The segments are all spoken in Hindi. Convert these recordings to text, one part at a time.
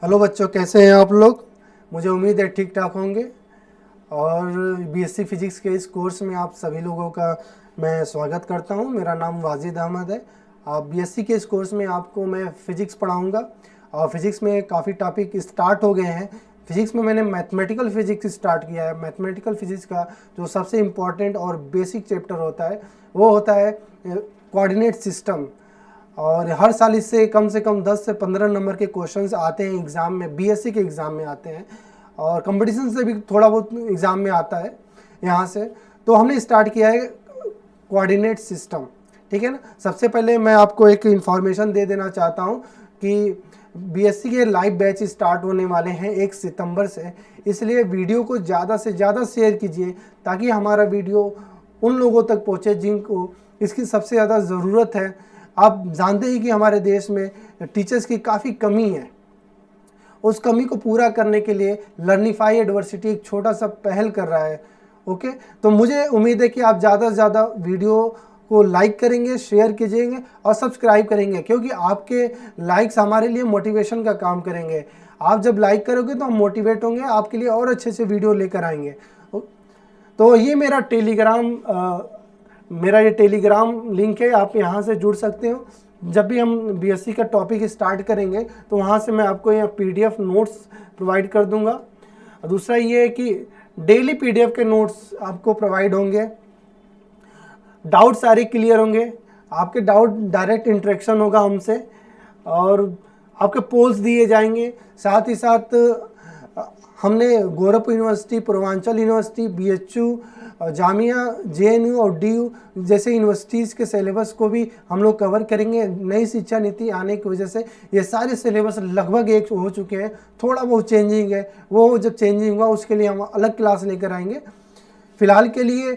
हेलो बच्चों, कैसे हैं आप लोग। मुझे उम्मीद है ठीक ठाक होंगे। और बीएससी फिजिक्स के इस कोर्स में आप सभी लोगों का मैं स्वागत करता हूं। मेरा नाम वाजिद अहमद है। बीएससी के इस कोर्स में आपको मैं फ़िज़िक्स पढ़ाऊंगा। और फिज़िक्स में काफ़ी टॉपिक स्टार्ट हो गए हैं। फिज़िक्स में मैंने मैथमेटिकल फ़िज़िक्स स्टार्ट किया है। मैथमेटिकल फ़िज़िक्स का जो सबसे इम्पॉर्टेंट और बेसिक चैप्टर होता है वो होता है कोऑर्डिनेट सिस्टम। और हर साल इससे कम से कम 10 से 15 नंबर के क्वेश्चंस आते हैं एग्ज़ाम में, बीएससी के एग्ज़ाम में आते हैं। और कंपटीशन से भी थोड़ा बहुत एग्ज़ाम में आता है यहाँ से। तो हमने स्टार्ट किया है कोऑर्डिनेट सिस्टम, ठीक है ना। सबसे पहले मैं आपको एक इन्फॉर्मेशन दे देना चाहता हूँ कि बीएससी के लाइव बैच स्टार्ट होने वाले हैं 1 सितंबर से। इसलिए वीडियो को ज़्यादा से ज़्यादा शेयर कीजिए ताकि हमारा वीडियो उन लोगों तक पहुँचे जिनको इसकी सबसे ज़्यादा ज़रूरत है। आप जानते हैं कि हमारे देश में टीचर्स की काफ़ी कमी है। उस कमी को पूरा करने के लिए लर्निफाई यूनिवर्सिटी एक छोटा सा पहल कर रहा है। ओके, तो मुझे उम्मीद है कि आप ज़्यादा से ज़्यादा वीडियो को लाइक करेंगे, शेयर कीजिएंगे और सब्सक्राइब करेंगे, क्योंकि आपके लाइक्स हमारे लिए मोटिवेशन का काम करेंगे। आप जब लाइक करोगे तो हम मोटिवेट होंगे, आपके लिए और अच्छे से वीडियो लेकर आएंगे। तो ये मेरा ये टेलीग्राम लिंक है, आप यहाँ से जुड़ सकते हो। जब भी हम बीएससी का टॉपिक स्टार्ट करेंगे तो वहाँ से मैं आपको यहाँ पीडीएफ नोट्स प्रोवाइड कर दूंगा। दूसरा ये है कि डेली पीडीएफ के नोट्स आपको प्रोवाइड होंगे। डाउट सारे क्लियर होंगे, आपके डाउट डायरेक्ट इंटरेक्शन होगा हमसे और आपके पोल्स दिए जाएंगे। साथ ही साथ हमने Gorakhpur university, Purvanchal university, BHU, Jamia, JNU और डीयू जैसे यूनिवर्सिटीज़ के सिलेबस को भी हम लोग कवर करेंगे। नई शिक्षा नीति आने की वजह से ये सारे सिलेबस लगभग एक हो चुके हैं, थोड़ा बहुत चेंजिंग है। वो जब चेंजिंग हुआ उसके लिए हम अलग क्लास लेकर आएंगे। फ़िलहाल के लिए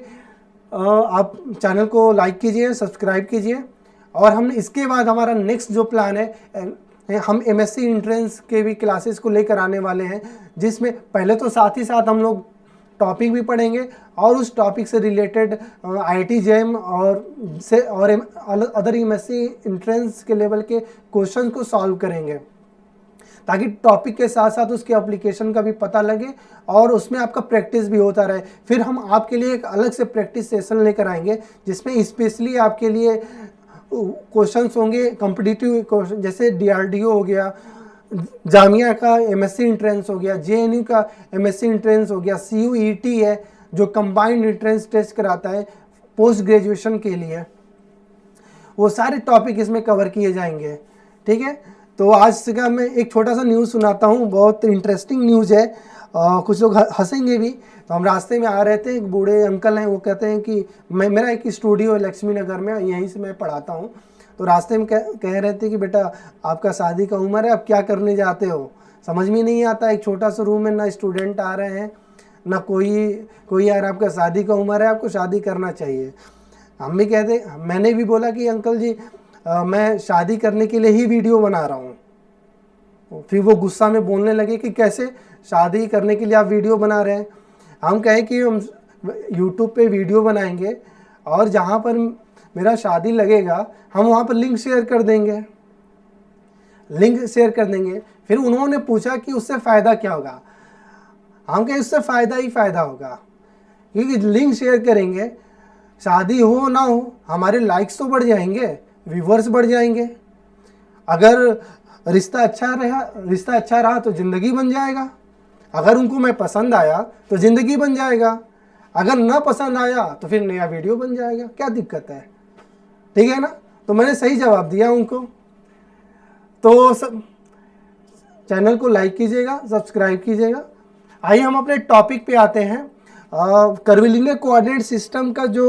आप चैनल को लाइक कीजिए, सब्सक्राइब कीजिए। और हम इसके बाद हमारा नेक्स्ट जो प्लान है, हम एमएससी एंट्रेंस के भी क्लासेस को लेकर आने वाले हैं, जिसमें पहले तो साथ ही साथ हम लोग टॉपिक भी पढ़ेंगे और उस टॉपिक से रिलेटेड आईआईटी जेईई और अदर एमएससी एंट्रेंस के लेवल के क्वेश्चन को सॉल्व करेंगे, ताकि टॉपिक के साथ साथ उसके एप्लीकेशन का भी पता लगे और उसमें आपका प्रैक्टिस भी होता रहे। फिर हम आपके लिए एक अलग से प्रैक्टिस सेशन लेकर आएंगे जिसमें स्पेशली आपके लिए क्वेश्चंस होंगे कॉम्पिटिटिव क्वेश्चन, जैसे डीआरडीओ हो गया, जामिया का एमएससी एंट्रेंस हो गया, जेएनयू का एमएससी एंट्रेंस हो गया, सीयूईटी है जो कंबाइंड एंट्रेंस टेस्ट कराता है पोस्ट ग्रेजुएशन के लिए। वो सारे टॉपिक इसमें कवर किए जाएंगे, ठीक है। तो आज का मैं एक छोटा सा न्यूज़ सुनाता हूँ, बहुत इंटरेस्टिंग न्यूज़ है। कुछ लोग हंसेंगे भी। तो हम रास्ते में आ रहे थे, एक बूढ़े अंकल हैं, वो कहते हैं कि मेरा एक स्टूडियो है लक्ष्मी नगर में, यहीं से मैं पढ़ाता हूँ। तो रास्ते में कह रहे थे कि बेटा आपका शादी का उम्र है, आप क्या करने जाते हो। समझ में नहीं आता, एक छोटा सा रूम में ना स्टूडेंट आ रहे हैं ना कोई यार, आपका शादी का उम्र है, आपको शादी करना चाहिए। हम भी कहते, मैंने भी बोला कि अंकल जी मैं शादी करने के लिए ही वीडियो बना रहा हूँ। फिर वो गुस्सा में बोलने लगे कि कैसे शादी करने के लिए आप वीडियो बना रहे हैं। हम कहें कि हम यूट्यूब पे वीडियो बनाएंगे और जहाँ पर मेरा शादी लगेगा हम वहाँ पर लिंक शेयर कर देंगे। फिर उन्होंने पूछा कि उससे फ़ायदा क्या होगा। हम कहें उससे फ़ायदा ही फ़ायदा होगा, क्योंकि लिंक शेयर करेंगे, शादी हो ना हो हमारे लाइक्स तो बढ़ जाएंगे, व्यूवर्स बढ़ जाएंगे। अगर रिश्ता अच्छा रहा तो ज़िंदगी बन जाएगा। अगर उनको मैं पसंद आया तो ज़िंदगी बन जाएगा, अगर ना पसंद आया तो फिर नया वीडियो बन जाएगा। क्या दिक्कत है, ठीक है ना। तो मैंने सही जवाब दिया उनको। तो सब चैनल को लाइक कीजिएगा, सब्सक्राइब कीजिएगा। आइए हम अपने टॉपिक पे आते हैं। कर्वीलिनियर कोऑर्डिनेट सिस्टम का जो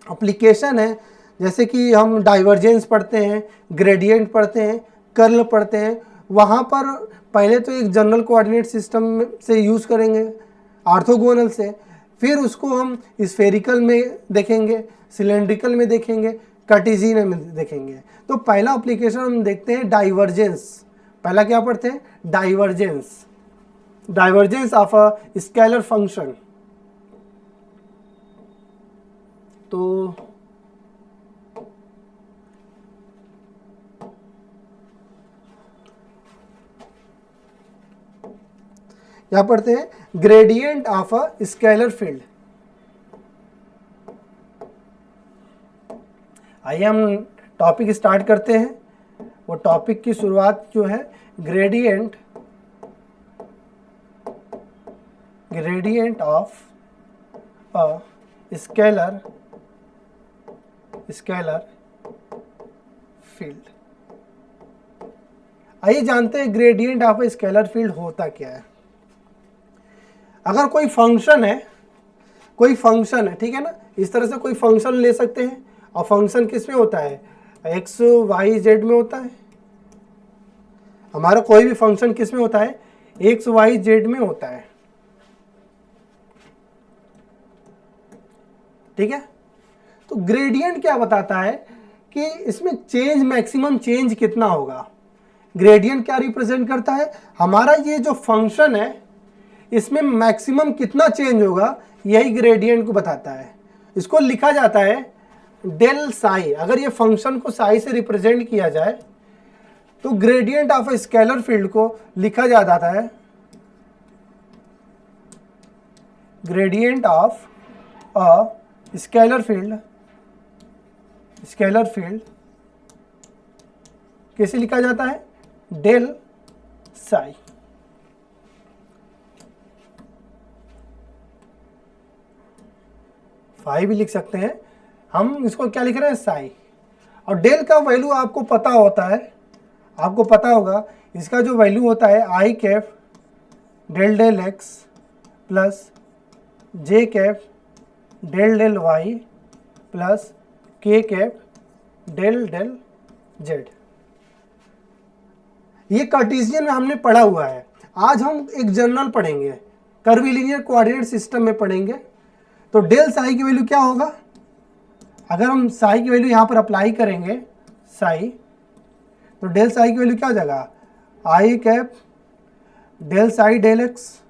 एप्लीकेशन है, जैसे कि हम डाइवर्जेंस पढ़ते हैं, ग्रेडियंट पढ़ते हैं, कर्ल पढ़ते हैं, वहाँ पर पहले तो एक जनरल कोऑर्डिनेट सिस्टम से यूज़ करेंगे, ऑर्थोगोनल से। फिर उसको हम स्फेरिकल में देखेंगे, सिलेंड्रिकल में देखेंगे, कार्टेशियन में देखेंगे। तो पहला एप्लीकेशन हम देखते हैं डाइवर्जेंस। पहला क्या पढ़ते हैं, divergence of a scalar function. तो यहाँ पढ़ते हैं gradient of a scalar field. आइए हम टॉपिक स्टार्ट करते हैं। वो टॉपिक की शुरुआत जो है gradient of a scalar field. आइए जानते हैं gradient of a scalar field होता क्या है। अगर कोई फंक्शन है ठीक है ना, इस तरह से कोई फंक्शन ले सकते हैं, और फंक्शन किस में होता है, एक्स वाई जेड में होता है। हमारा कोई भी फंक्शन किस में होता है, एक्स वाई जेड में होता है, ठीक है। तो ग्रेडियंट क्या बताता है कि इसमें चेंज, मैक्सिमम चेंज कितना होगा। ग्रेडियंट क्या रिप्रेजेंट करता है, हमारा ये जो फंक्शन है इसमें मैक्सिमम कितना चेंज होगा, यही ग्रेडियंट को बताता है। इसको लिखा जाता है डेल साई। अगर ये फंक्शन को साई से रिप्रेजेंट किया जाए तो gradient of a scalar field को लिखा जाता है gradient of a scalar field कैसे लिखा जाता है, डेल साई। फाई भी लिख सकते हैं, हम इसको क्या लिख रहे हैं, साई। और डेल का वैल्यू आपको पता होता है, आपको पता होगा इसका जो वैल्यू होता है i cap del del x plus j cap del del y plus k cap del del z. ये कार्टेशियन में हमने पढ़ा हुआ है। आज हम एक जनरल पढ़ेंगे, कर्वीलिनियर कोऑर्डिनेट सिस्टम में पढ़ेंगे। तो डेल साई की वैल्यू क्या होगा, अगर हम साई की वैल्यू यहाँ पर अप्लाई करेंगे साई, तो डेल साई की वैल्यू क्या हो जाएगा, i cap del psi del x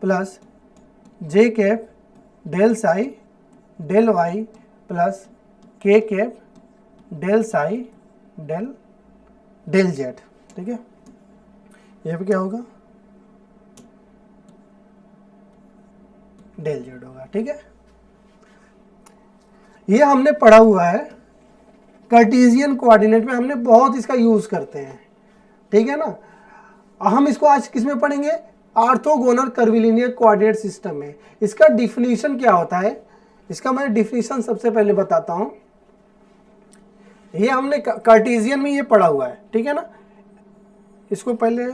plus j cap del psi del y plus k cap del psi del del z, ठीक है। ये भी क्या होगा, डेल जेड होगा, ठीक है। ये हमने पढ़ा हुआ है, कार्टेशियन कोऑर्डिनेट में हमने बहुत इसका यूज करते हैं, ठीक है ना। हम इसको आज किस में पढ़ेंगे, ऑर्थोगोनल कर्वीलिनियर कोऑर्डिनेट सिस्टम में। इसका डिफिनीशन क्या होता है, इसका मैं डिफिनीशन सबसे पहले बताता हूं। ये हमने कार्टेशियन में ये पढ़ा हुआ है, ठीक है ना। इसको पहले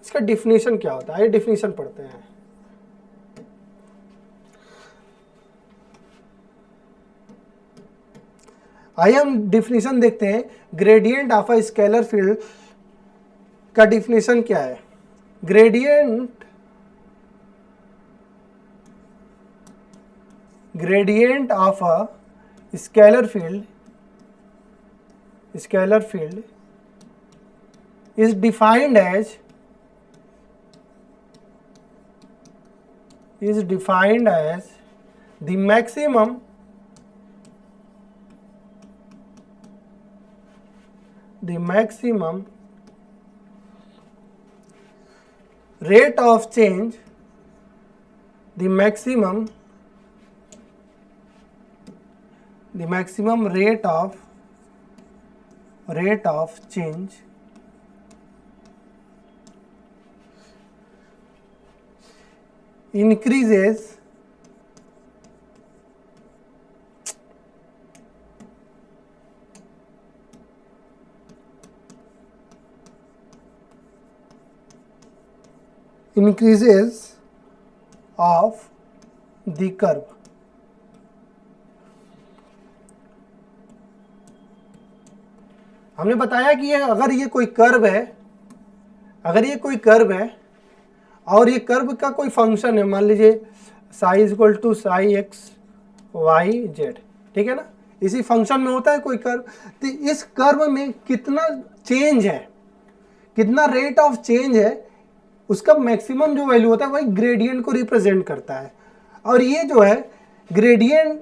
इसका डिफिनीशन क्या होता है, ये डिफिनीशन पढ़ते हैं। आइए हम डिफिनीशन देखते हैं। Gradient of a scalar field का डिफिनीशन क्या है। Gradient of a scalar field is defined as the maximum rate of change, the maximum rate of change increases of the curve। हमने बताया कि अगर ये कोई कर्व है, और ये कर्व का कोई फंक्शन है, मान लीजिए psi is equal to psi x y z, ठीक है ना। इसी फंक्शन में होता है कोई कर्व, तो इस कर्व में कितना चेंज है, कितना रेट ऑफ चेंज है, उसका मैक्सिमम जो वैल्यू होता है वही ग्रेडियंट को रिप्रेजेंट करता है। और ये जो है ग्रेडियंट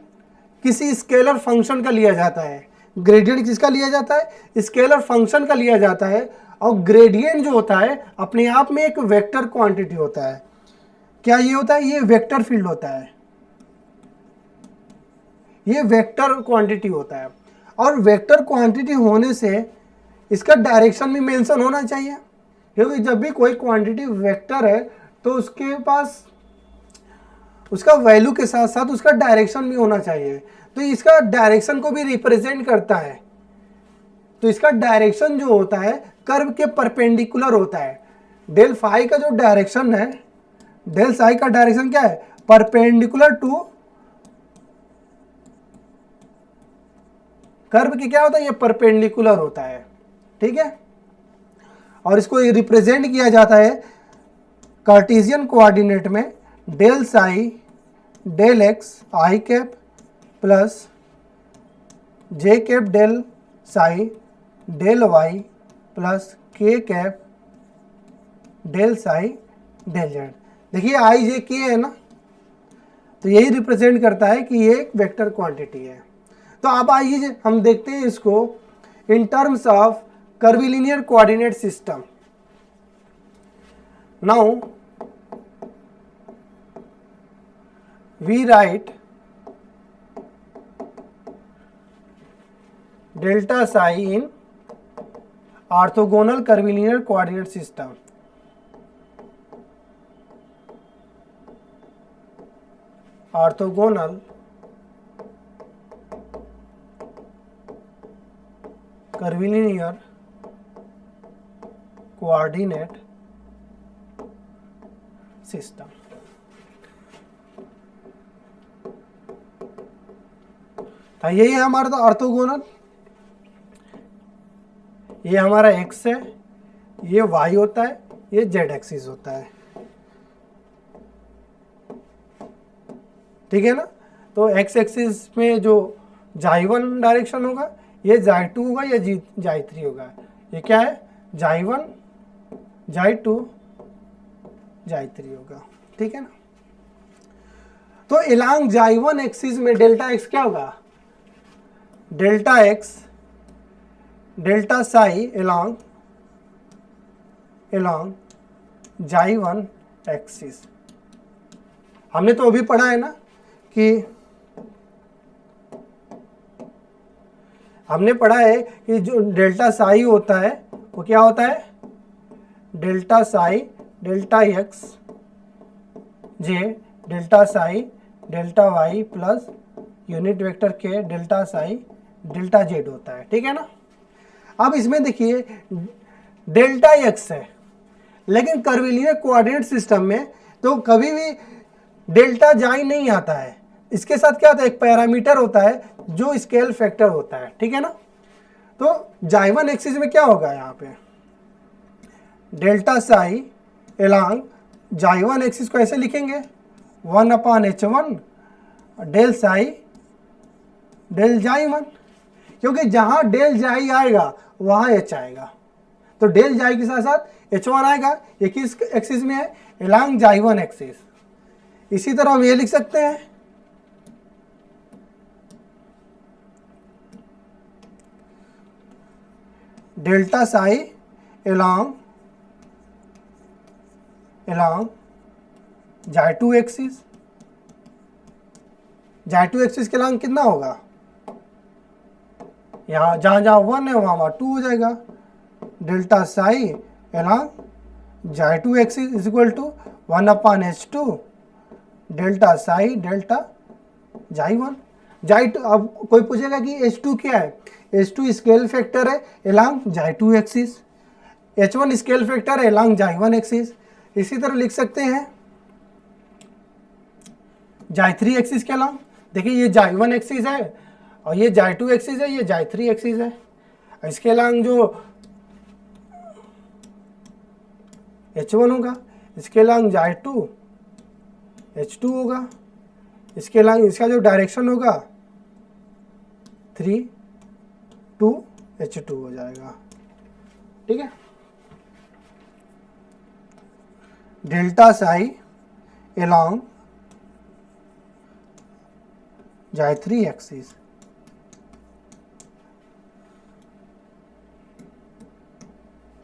किसी स्केलर फंक्शन का लिया जाता है। ग्रेडियंट किसका लिया जाता है, स्केलर फंक्शन का लिया जाता है। और ग्रेडियंट जो होता है अपने आप में एक वेक्टर क्वांटिटी होता है। क्या ये होता है? ये वेक्टर फील्ड होता है, ये वेक्टर क्वांटिटी होता है। और वेक्टर क्वांटिटी होने से इसका डायरेक्शन भी मेंशन होना चाहिए, क्योंकि जब भी कोई क्वांटिटी वेक्टर है तो उसके पास उसका वैल्यू के साथ साथ उसका डायरेक्शन भी होना चाहिए। तो इसका डायरेक्शन को भी रिप्रेजेंट करता है। तो इसका डायरेक्शन जो होता है कर्व के परपेंडिकुलर होता है। डेल फाई का जो डायरेक्शन है, डेल साई का डायरेक्शन क्या है? परपेंडिकुलर टू कर्व के क्या होता है? ये परपेंडिकुलर होता है, ठीक है। और इसको रिप्रेजेंट किया जाता है कार्टेशियन कोऑर्डिनेट में del psi del x i cap plus j cap del psi del y plus k cap del psi del z. देखिए आई जे के है ना, तो यही रिप्रेजेंट करता है कि ये एक वेक्टर क्वांटिटी है। तो अब आइए हम देखते हैं इसको in terms of curvilinear coordinate system. Now we write delta psi in orthogonal curvilinear coordinate system. Orthogonal curvilinear coordinate system. तो यही है हमारा तो ऑर्थोगोनल। ये हमारा एक्स है, ये वाई होता है, ये जेड एक्सिस होता है, ठीक है ना। तो एक्स एक्सिस में जो जाई1 डायरेक्शन होगा, ये जाई2 होगा, ये जाई3 होगा। ये क्या है? जाई1 जाई2 जाई3 होगा, ठीक है ना। तो एलॉन्ग जाई1 एक्सिस में डेल्टा एक्स क्या होगा? Delta x delta psi along जाई1 एक्सिस। हमने तो अभी पढ़ा है ना कि हमने पढ़ा है कि जो डेल्टा साई होता है वो क्या होता है? Delta psi delta x j delta psi delta y plus unit vector k delta psi delta z होता है, ठीक है ना। अब इसमें देखिए डेल्टा एक्स है, लेकिन कर्विलिनियर कोऑर्डिनेट सिस्टम में तो कभी भी डेल्टा जाई नहीं आता है। इसके साथ क्या होता है? एक पैरामीटर होता है जो स्केल फैक्टर होता है, ठीक है ना। तो जाई1 एक्सिस में क्या होगा? यहाँ पे डेल्टा साई एलॉन्ग जाई1 एक्सिस को ऐसे लिखेंगे 1/h1 डेल साई डेल जाई1, क्योंकि जहां डेल जाई आएगा वहां एच आएगा। तो डेल जाई के साथ साथ h1 आएगा। ये किस एक्सिस में है? एलॉन्ग जाई1 एक्सिस। इसी तरह हम ये लिख सकते हैं डेल्टा साई एलॉन्ग जाई2 एक्सिस। जाई2 एक्सिस के एलॉन्ग कितना होगा? यहाँ जहाँ जहाँ 1 है वहाँ 2 हो जाएगा। डेल्टा साई एलॉन्ग जाई2 axis is equal to 1/h2 delta psi delta जाई1 जाई2। अब कोई पूछेगा कि h2 क्या है? h2 स्केल फैक्टर है एलॉन्ग जाई2 एक्सिस, h1 स्केल फैक्टर है एलॉन्ग जाई1 एक्सिस। इसी तरह लिख सकते हैं जाई3 एक्सिस के एलॉन्ग। देखिए ये जाई1 एक्सिस है और ये जाई2 एक्सिस है, ये जाई3 एक्सिस है। इसके एलॉन्ग जो h1 होगा, इसके एलॉन्ग जाई2 h2 होगा, इसके एलॉन्ग इसका जो डायरेक्शन होगा 3 2 h2 हो जाएगा, ठीक है। डेल्टा साई एलॉन्ग जाई3 एक्सिस,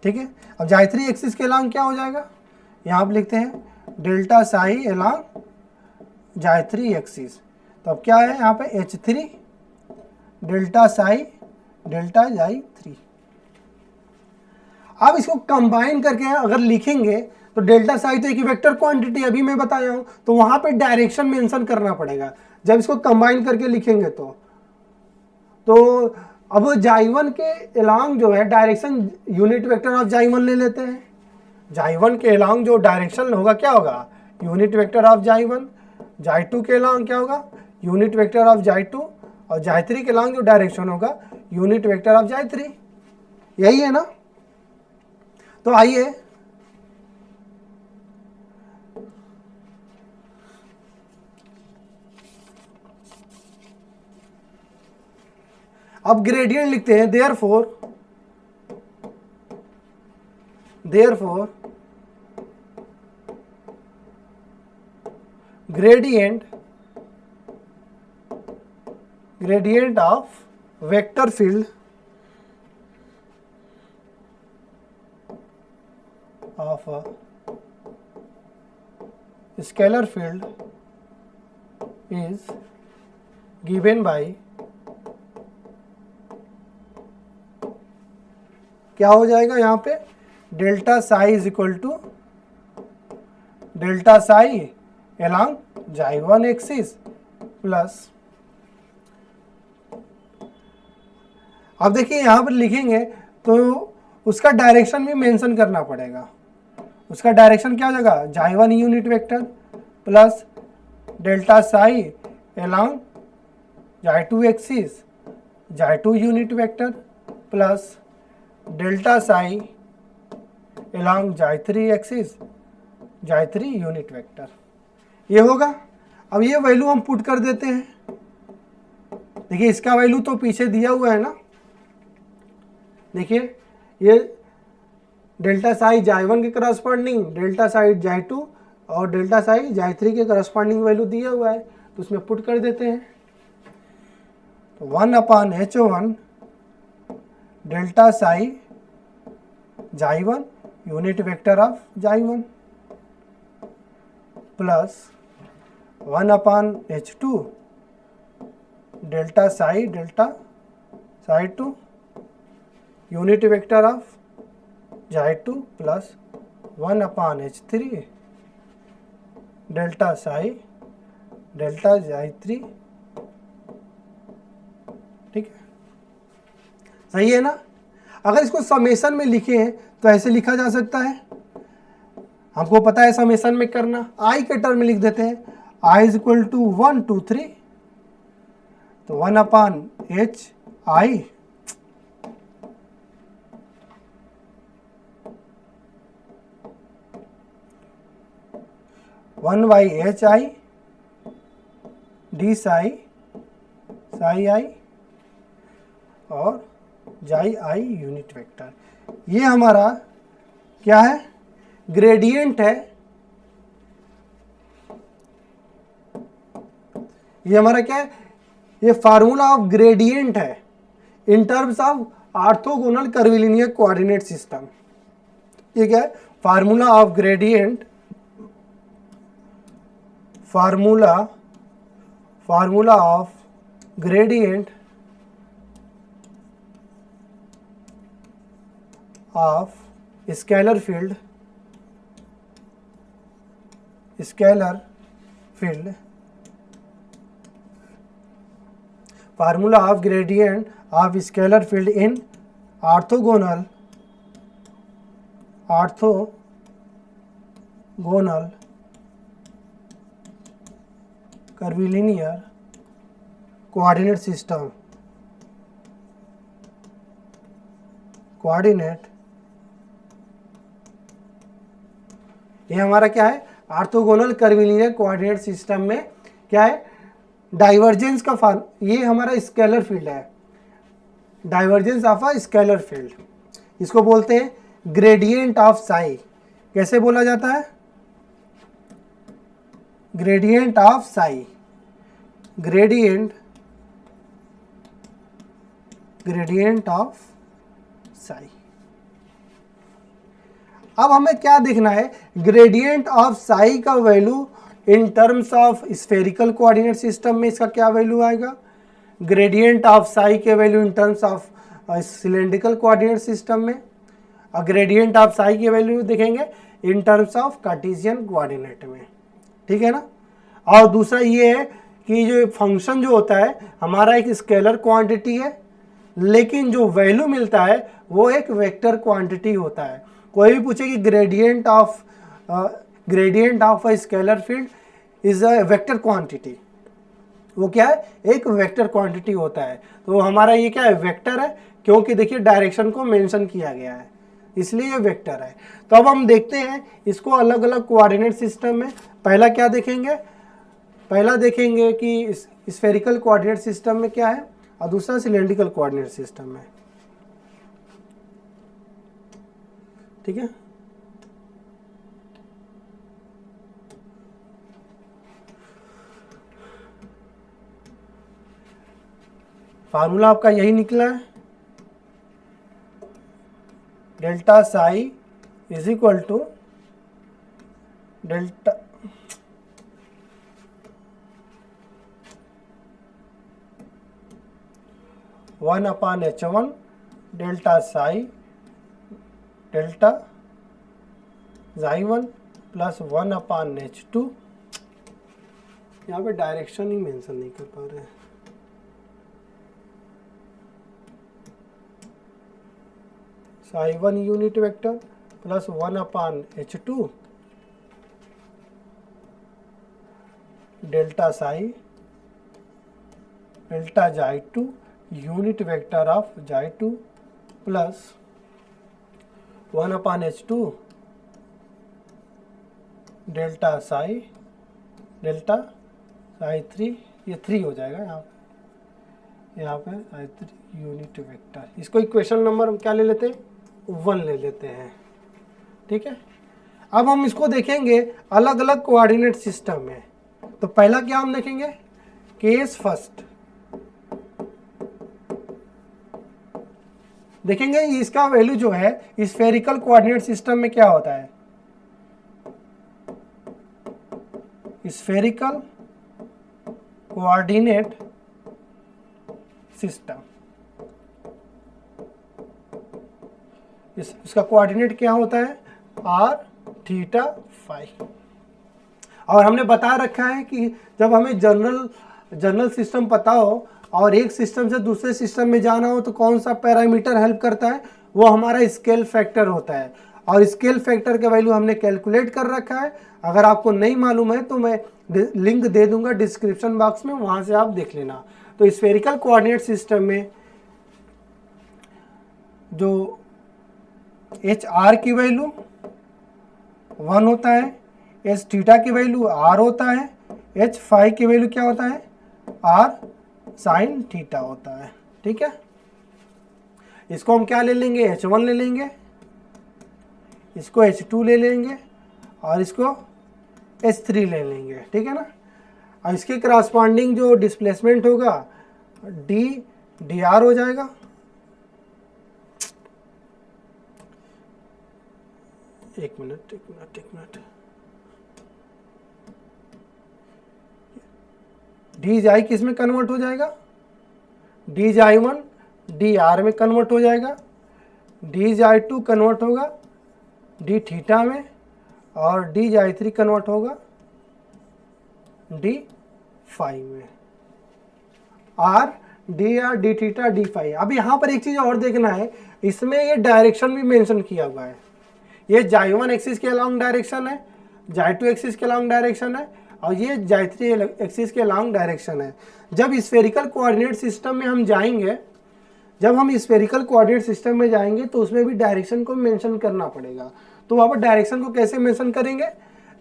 ठीक ठीक है। अब जाइथ्री एक्सिस के अलांग क्या हो जाएगा, यहाँ आप लिखते हैं डेल्टा साई अलांग जाइथ्री एक्सिस। तो अब क्या है यहाँ पे H3 डेल्टा साई डेल्टा जाइथ्री। अब इसको कंबाइन करके अगर लिखेंगे तो डेल्टा साई तो एक वेक्टर क्वांटिटी अभी मैं बताया हूं, तो वहां पे डायरेक्शन मेंशन करना पड़ेगा जब इसको कंबाइन करके लिखेंगे तो अब जाई1 के अलोंग जो है डायरेक्शन यूनिट वेक्टर ऑफ जाई1 ले लेते हैं। जाई1 के अलोंग जो डायरेक्शन होगा क्या होगा, यूनिट वेक्टर ऑफ जाई1। जाई2 के अलोंग क्या होगा, यूनिट वेक्टर ऑफ जाई2। और जाई3 के अलोंग जो डायरेक्शन होगा यूनिट वेक्टर ऑफ जाई3। यही है ना। तो आइए अब ग्रेडियंट लिखते हैं। Therefore gradient of vector field of a scalar field is given by, क्या हो जाएगा यहाँ पे, delta psi is equal to delta psi along जाई1 एक्सिस प्लस, अब देखिए यहाँ पर लिखेंगे तो उसका डायरेक्शन भी मेंशन करना पड़ेगा। उसका डायरेक्शन क्या हो जाएगा, जाई1 unit vector plus delta psi along जाई2 एक्सिस जाई2 unit vector plus delta psi along जाई3 एक्सिस जाई3 यूनिट वेक्टर। ये होगा। अब ये वैल्यू हम पुट कर देते हैं। देखिए इसका वैल्यू तो पीछे दिया हुआ है ना। देखिए ये डेल्टा साई जाई1 के करस्पॉन्डिंग, डेल्टा साई जाई2 और डेल्टा साई जाई3 के करस्पॉन्डिंग वैल्यू दिया हुआ है, तो उसमें पुट कर देते हैं। तो 1/H1 डेल्टा साई जाई1 यूनिट वेक्टर ऑफ जाई1 प्लस 1/H2 डेल्टा साई2 यूनिट वेक्टर ऑफ जाई2 plus 1/H3 delta psi delta जाई3। ठीक है, सही है ना। अगर इसको समेशन में लिखे हैं तो ऐसे लिखा जा सकता है, हमको पता है समेशन में करना। आई के टर्म में लिख देते हैं, आई इज इक्वल टू 1 2 3, तो 1/Hi 1/Hi D Sai i और जाई आई यूनिट वेक्टर। ये हमारा क्या है, ग्रेडियंट है। ये हमारा क्या है, ये फार्मूला ऑफ ग्रेडियंट है in terms of orthogonal curvilinear coordinate system. ये क्या है, formula of gradient, formula of gradient of scalar field formula of gradient of scalar field in orthogonal curvilinear coordinate system, ये हमारा क्या है, ऑर्थोगोनल कर्विलिनियर कोऑर्डिनेट सिस्टम में क्या है, डाइवर्जेंस का ये हमारा स्केलर फील्ड है, divergence of a scalar field. इसको बोलते हैं ग्रेडियंट ऑफ साई। कैसे बोला जाता है, gradient of Sai, gradient of Sai. अब हमें क्या देखना है, ग्रेडियंट ऑफ साई का value in terms of spherical coordinate system में इसका क्या वैल्यू आएगा, ग्रेडियंट ऑफ साई के value in terms of cylindrical coordinate system में, और ग्रेडियंट ऑफ साई की वैल्यू देखेंगे इन टर्म्स ऑफ कार्टेशियन कोऑर्डिनेट में, ठीक है ना। और दूसरा ये है कि जो फंक्शन जो होता है हमारा एक स्केलर क्वांटिटी है, लेकिन जो वैल्यू मिलता है वो एक वेक्टर क्वांटिटी होता है। कोई भी पूछे कि gradient of a scalar field is a vector quantity, वो क्या है, एक वेक्टर क्वांटिटी होता है। तो हमारा ये क्या है, वेक्टर है, क्योंकि देखिए डायरेक्शन को मेंशन किया गया है, इसलिए ये वेक्टर है। तो अब हम देखते हैं इसको अलग अलग कोऑर्डिनेट सिस्टम में। पहला क्या देखेंगे, पहला देखेंगे कि स्फेरिकल कोऑर्डिनेट सिस्टम में क्या है, और दूसरा सिलेंड्रिकल कोऑर्डिनेट सिस्टम में, ठीक है। फार्मूला आपका यही निकला है, delta psi is equal to delta one upon H1 delta psi delta Xi1 plus 1 upon H2। यहाँ पे डायरेक्शन ही मेंशन नहीं कर पा रहे हैं, Xi1 unit vector plus 1 upon H2 delta psi delta Xi2 unit vector of Xi2 plus 1 upon H2 delta psi delta Xi3, ये 3 हो जाएगा यहाँ पे Xi3 यूनिट वेक्टर। इसको इक्वेशन नंबर क्या ले लेते हैं, 1 ले लेते हैं, ठीक है। अब हम इसको देखेंगे अलग अलग कोऑर्डिनेट सिस्टम में। तो पहला क्या हम देखेंगे, केस फर्स्ट देखेंगे, इसका वैल्यू जो है स्फेरिकल कोऑर्डिनेट सिस्टम में क्या होता है, स्फेरिकल कोऑर्डिनेट सिस्टम, इसका कोऑर्डिनेट क्या होता है, r, थीटा, फाई। और हमने बता रखा है कि जब हमें जनरल सिस्टम पता हो और एक सिस्टम से दूसरे सिस्टम में जाना हो तो कौन सा पैरामीटर हेल्प करता है, वो हमारा स्केल फैक्टर होता है। और स्केल फैक्टर का वैल्यू हमने कैलकुलेट कर रखा है। अगर आपको नहीं मालूम है तो मैं लिंक दे दूंगा डिस्क्रिप्शन बॉक्स में, वहाँ से आप देख लेना। तो स्फेरिकल कोऑर्डिनेट सिस्टम में जो एच आर की वैल्यू 1 होता है, एच थीटा की वैल्यू r होता है, एच फाई की वैल्यू क्या होता है, r साइन थीटा होता है, ठीक है। इसको हम क्या ले लेंगे, H1 ले लेंगे, इसको H2 ले लेंगे और इसको H3 ले लेंगे, ठीक है ना। और इसके करस्पॉन्डिंग जो डिस्प्लेसमेंट होगा dr हो जाएगा। एक मिनट डी जाई किस में कन्वर्ट हो जाएगा, डी जाई1 डी आर में कन्वर्ट हो जाएगा, डी जाई2 कन्वर्ट होगा डी थीटा में, और डी जाई3 कन्वर्ट होगा डी फाई में, r d r d theta d phi. अब यहाँ पर एक चीज़ और देखना है, इसमें ये डायरेक्शन भी मेंशन किया हुआ है। ये Xi1 एक्सिस के अलॉन्ग डायरेक्शन है, Xi2 एक्सिस के अलॉन्ग डायरेक्शन है, और ये Xi3 एक्सिस के अलॉन्ग डायरेक्शन है। जब स्फेरिकल कोऑर्डिनेट सिस्टम में हम जाएंगे, जब हम स्फेरिकल कोऑर्डिनेट सिस्टम में जाएंगे तो उसमें भी डायरेक्शन को मेंशन करना पड़ेगा। तो वहाँ पर डायरेक्शन को कैसे मेंशन करेंगे,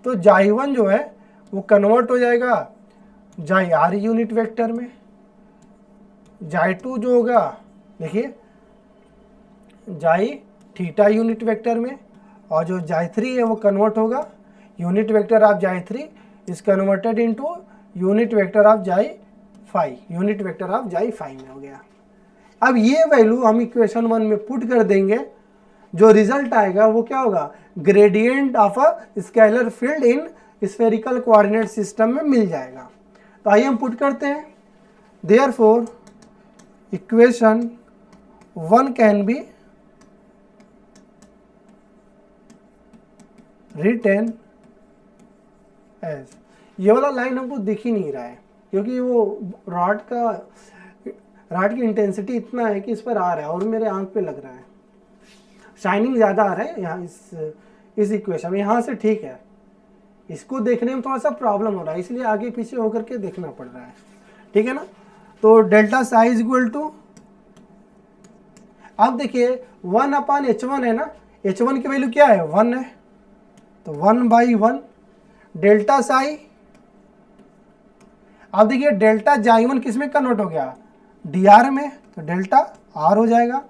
तो Xi1 जो है वो कन्वर्ट हो जाएगा Xi r यूनिट वेक्टर में, Xi2 जो होगा देखिए Xi थीटा यूनिट वेक्टर में, और जो Xi3 है वो कन्वर्ट होगा unit vector of Xi3 is converted into unit vector of Xi5, unit vector of Xi5 में हो गया। अब ये वैल्यू हम इक्वेशन 1 में पुट कर देंगे जो रिजल्ट आएगा वो क्या होगा, gradient of a scalar field in spherical coordinate system में मिल जाएगा। तो आइए हम पुट करते हैं, therefore equation 1 can be written as, ये वाला लाइन हमको दिख ही नहीं रहा है क्योंकि वो रॉड की इंटेंसिटी इतना है कि इस पर आ रहा है और मेरे आंख पे लग रहा है, शाइनिंग ज़्यादा आ रहा है यहाँ इस इक्वेशन में। यहाँ से ठीक है, इसको देखने में थोड़ा सा प्रॉब्लम हो रहा है, इसलिए आगे पीछे होकर के देखना पड़ रहा है, ठीक है ना। तो delta psi is equal to, अब देखिए 1/h1 है ना, h1 की वैल्यू क्या है 1 है, तो 1/1 डेल्टा साई। अब देखिए डेल्टा जाई1 किस में कन्वर्ट हो गया, dr में, तो डेल्टा r हो जाएगा,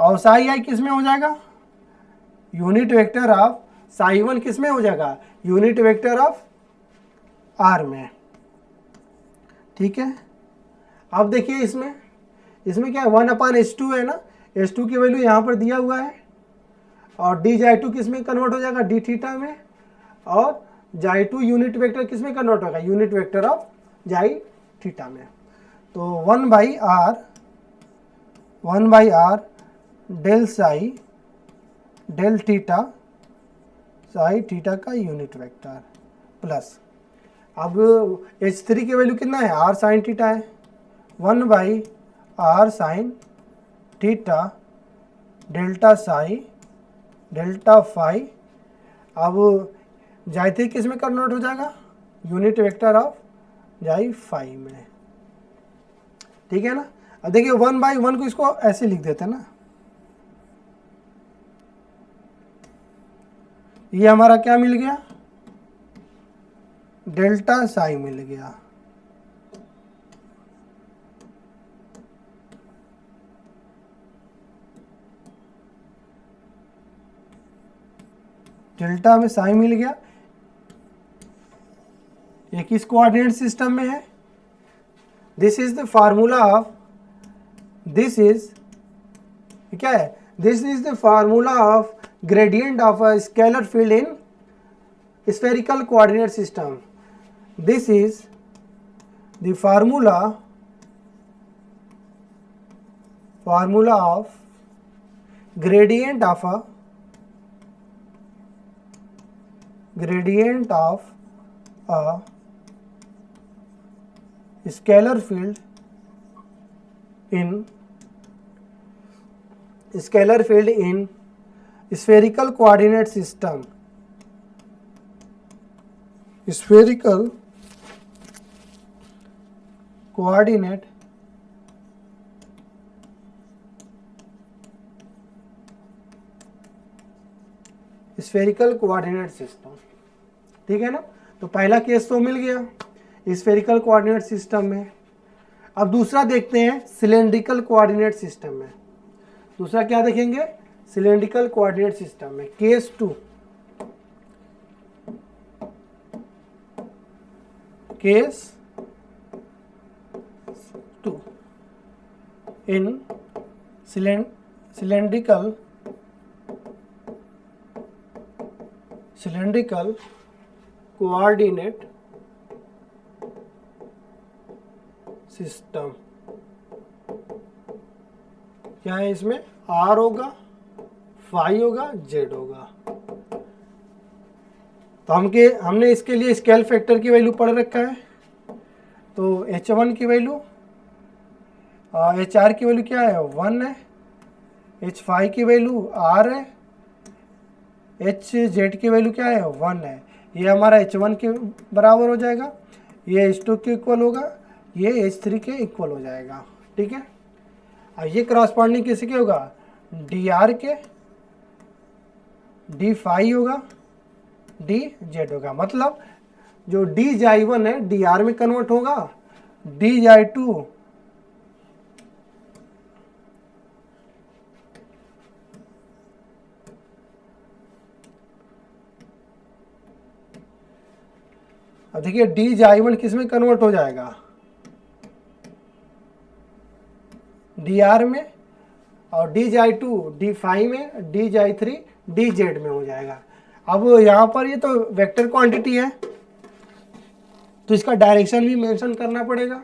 और साई आई किस में हो जाएगा, यूनिट वेक्टर ऑफ साई 1 किस में हो जाएगा, यूनिट वेक्टर ऑफ r में, ठीक है। अब देखिए इसमें क्या है 1/h2 है ना, h2 की वैल्यू यहाँ पर दिया हुआ है, और d जाई2 किस में कन्वर्ट हो जाएगा, d थीटा में, और जाई2 यूनिट वेक्टर किस में कन्वर्ट होगा, यूनिट वेक्टर ऑफ जाई थीटा में। तो 1/r del psi del theta psi theta का यूनिट वेक्टर प्लस, अब h3 की वैल्यू कितना है, r साइन थीटा है, 1/r sine theta delta psi delta phi, अब जाई थ्री किस में कन्वर्ट हो जाएगा, यूनिट वेक्टर ऑफ जाई फाई में, ठीक है ना। अब देखिए 1/1 को इसको ऐसे लिख देते हैं ना, ये हमारा क्या मिल गया, डेल्टा साई मिल गया, डेल्टा में साई मिल गया, ये किस कोऑर्डिनेट सिस्टम में है, this is the formula of, this is क्या है, this is the formula of gradient of a scalar field in spherical coordinate system. This is the formula of gradient of a scalar field in spherical coordinate system. Spherical coordinate system, ठीक है ना। तो पहला केस तो मिल गया स्फेरिकल कोऑर्डिनेट सिस्टम में। अब दूसरा देखते हैं सिलेंड्रिकल कोऑर्डिनेट सिस्टम में। दूसरा क्या देखेंगे, सिलेंड्रिकल कोऑर्डिनेट सिस्टम में केस 2, केस 2 इन सिलेंड्रिकल कोऑर्डिनेट सिस्टम। क्या है इसमें, r होगा, फाई होगा, z होगा। तो हमने इसके लिए स्केल फैक्टर की वैल्यू पढ़ रखा है। तो h1 की वैल्यू, hr की वैल्यू क्या है 1 है, h5 की वैल्यू r है, hz की वैल्यू क्या है 1 है। ये हमारा h1 के बराबर हो जाएगा, ये h2 के इक्वल होगा, ये h3 के इक्वल हो जाएगा, ठीक है। और ये क्रॉसपॉन्डिंग किसी के होगा, dr के, d फाई होगा, dz होगा। मतलब जो d जाई1 है dr में कन्वर्ट होगा, d जाई2 अब देखिए d जाई1 किस में कन्वर्ट हो जाएगा, dr में, और डी जाई टू डी फाई में, डी जाई थ्री डी जेड में हो जाएगा। अब यहाँ पर ये तो वेक्टर क्वांटिटी है तो इसका डायरेक्शन भी मेंशन करना पड़ेगा।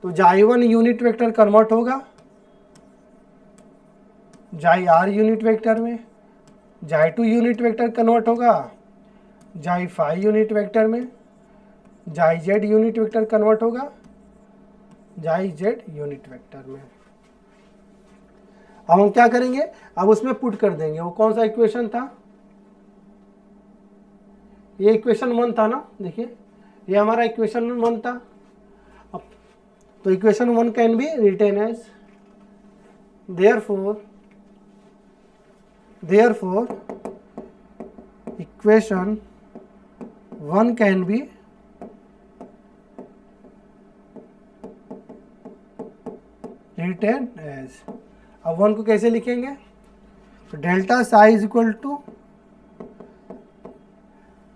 तो जाई वन यूनिट वेक्टर कन्वर्ट होगा जाई आर यूनिट वेक्टर में, जाई टू यूनिट वेक्टर कन्वर्ट होगा जाई फाई यूनिट वेक्टर में, जाई जेड यूनिट वेक्टर कन्वर्ट होगा जाई जेड यूनिट वेक्टर में। अब हम क्या करेंगे, अब उसमें पुट कर देंगे। वो कौन सा इक्वेशन था, ये इक्वेशन 1 था ना, देखिए ये हमारा इक्वेशन 1 था। अब तो equation 1 can be written as therefore equation 1 can be written as. अब 1 को कैसे लिखेंगे, तो delta psi is equal to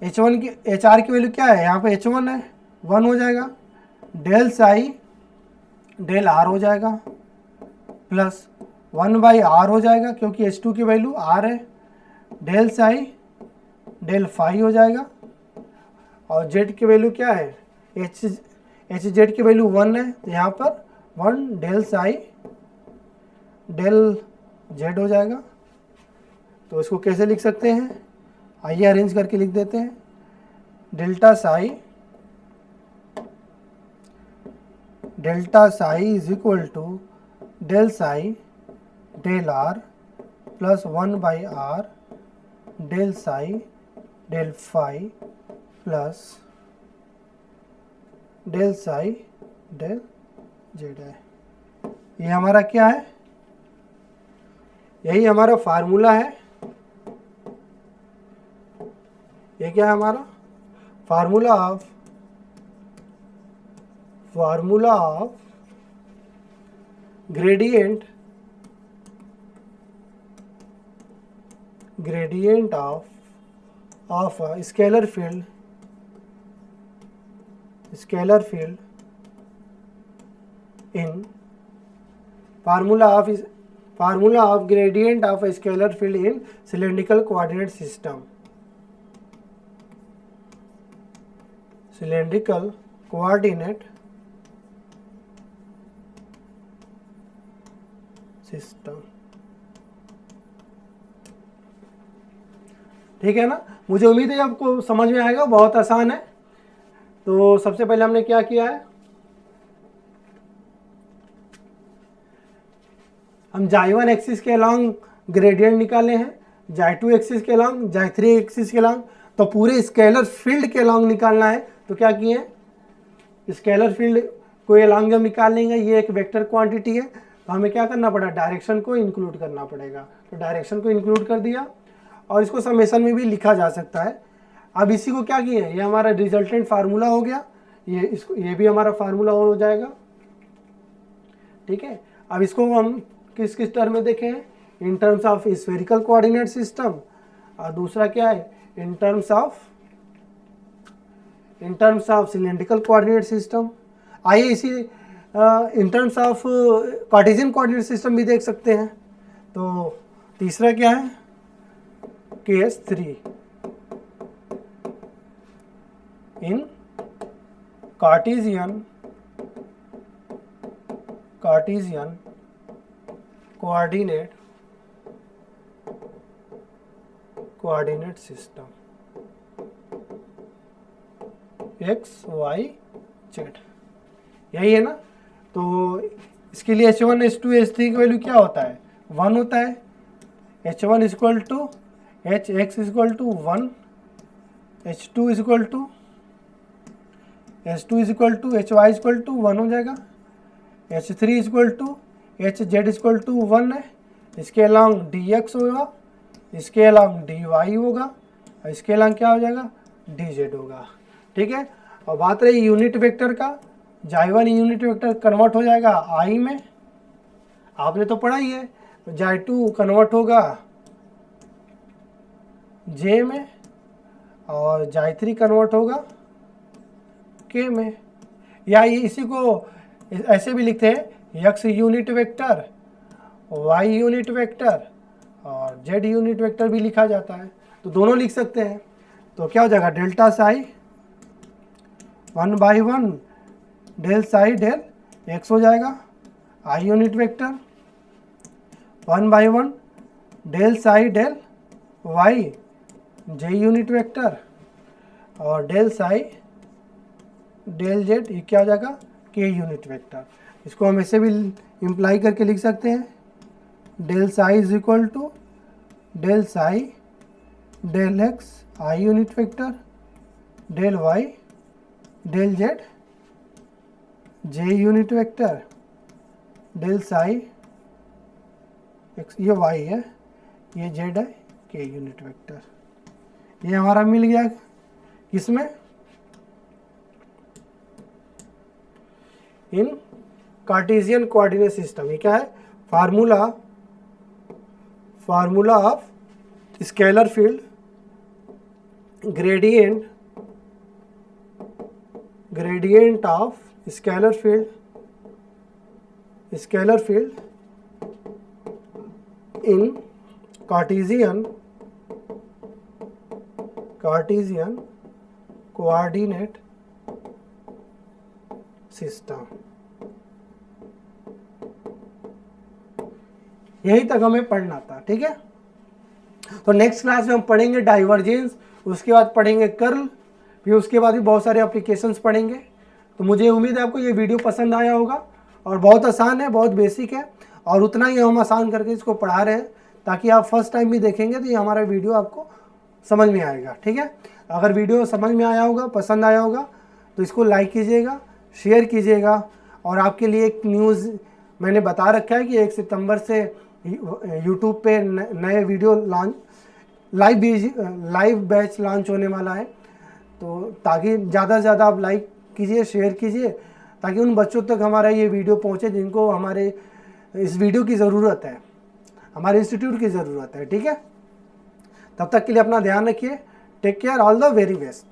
H1 की HR की वैल्यू क्या है, यहाँ पे H1 है 1 हो जाएगा, डेल साई डेल R हो जाएगा प्लस 1/R हो जाएगा क्योंकि H2 की वैल्यू R है, डेल साई डेल फाई हो जाएगा और Z की वैल्यू क्या है, HZ की वैल्यू 1 है तो यहाँ पर 1 डेल साई डेल Z हो जाएगा। तो इसको कैसे लिख सकते हैं, आइए अरेंज करके लिख देते हैं। Delta psi is equal to del psi del R plus 1/R del psi del phi plus del psi del Z है। ये हमारा क्या है, यही हमारा फार्मूला है। ये क्या है हमारा formula of gradient of scalar field in formula of gradient of a scalar field in cylindrical coordinate system. Cylindrical coordinate system. ठीक है ना, मुझे उम्मीद है आपको समझ में आएगा, बहुत आसान है। तो सबसे पहले हमने क्या किया है, हम जाई वन एक्सिस के अलॉन्ग ग्रेडियंट निकाले हैं, जाई टू एक्सिस के अलॉन्ग, जाई थ्री एक्सिस के अलॉन्ग, तो पूरे स्केलर फील्ड के अलॉन्ग निकालना है। तो क्या किए, स्केलर फील्ड को अलॉन्ग जब निकाल लेंगे, ये एक वेक्टर क्वांटिटी है, तो हमें क्या करना पड़ा, डायरेक्शन को इंक्लूड करना पड़ेगा। तो डायरेक्शन को इंक्लूड कर दिया और इसको समेशन में भी लिखा जा सकता है। अब इसी को क्या किए, ये हमारा रिजल्टेंट फार्मूला हो गया, ये भी हमारा फार्मूला हो जाएगा। ठीक है, अब इसको हम किस किस टर्म में देखें, in terms of spherical coordinate system, और दूसरा क्या है, in terms of cylindrical coordinate system. आइए इसी in terms of Cartesian coordinate system भी देख सकते हैं। तो तीसरा क्या है, case 3 in Cartesian coordinate system x y z, यही है ना। तो इसके लिए H1 H2 H3 की वैल्यू क्या होता है, 1 होता है। H1 equal to Hx equal to 1, H2 equal to Hy equal to 1 हो जाएगा, H3 equal to Hz equal to 1 है। इसके अलॉन्ग dx होगा, इसके अलॉन्ग dy होगा, और इसके अलॉन्ग क्या हो जाएगा, dz होगा। ठीक है, और बात रही यूनिट वेक्टर का, जाई वन यूनिट वेक्टर कन्वर्ट हो जाएगा i में, आपने तो पढ़ा ही है। तो जाई टू कन्वर्ट होगा j में, और जाई थ्री कन्वर्ट होगा k में। या इसी को ऐसे भी लिखते हैं, x unit vector y unit vector और z यूनिट वेक्टर भी लिखा जाता है, तो दोनों लिख सकते हैं। तो क्या हो जाएगा, delta psi 1/1 del psi del x हो जाएगा, i unit vector 1/1 del psi del y j unit vector और डेल साई डेल z, ये क्या हो जाएगा, k यूनिट वेक्टर। इसको हम ऐसे भी इम्प्लाई करके लिख सकते हैं, del psi is equal to del psi del x i unit vector del y del z j unit vector del psi x, ये y है, ये z है, k यूनिट वेक्टर। ये हमारा मिल गया किसमें, इन कार्टेशियन कोऑर्डिनेट सिस्टम। ये क्या है, formula of scalar field gradient of scalar field in Cartesian coordinate system. यही तक हमें पढ़ना था, ठीक है। तो नेक्स्ट क्लास में हम पढ़ेंगे डाइवर्जेंस, उसके बाद पढ़ेंगे कर्ल, फिर उसके बाद भी बहुत सारे एप्लीकेशंस पढ़ेंगे। तो मुझे उम्मीद है आपको ये वीडियो पसंद आया होगा, और बहुत आसान है, बहुत बेसिक है, और उतना ही हम आसान करके इसको पढ़ा रहे हैं ताकि आप फर्स्ट टाइम भी देखेंगे तो ये हमारा वीडियो आपको समझ में आएगा, ठीक है। अगर वीडियो समझ में आया होगा, पसंद आया होगा, तो इसको लाइक कीजिएगा, शेयर कीजिएगा। और आपके लिए एक न्यूज़ मैंने बता रखा है कि 1 सितंबर से यूट्यूब पे नए वीडियो लाइव बैच लॉन्च होने वाला है। तो ताकि ज़्यादा से ज़्यादा आप लाइक कीजिए, शेयर कीजिए, ताकि उन बच्चों तक हमारा ये वीडियो पहुँचे जिनको हमारे इस वीडियो की ज़रूरत है, हमारे इंस्टीट्यूट की ज़रूरत है, ठीक है। तब तक के लिए अपना ध्यान रखिए। Take care, all the very best.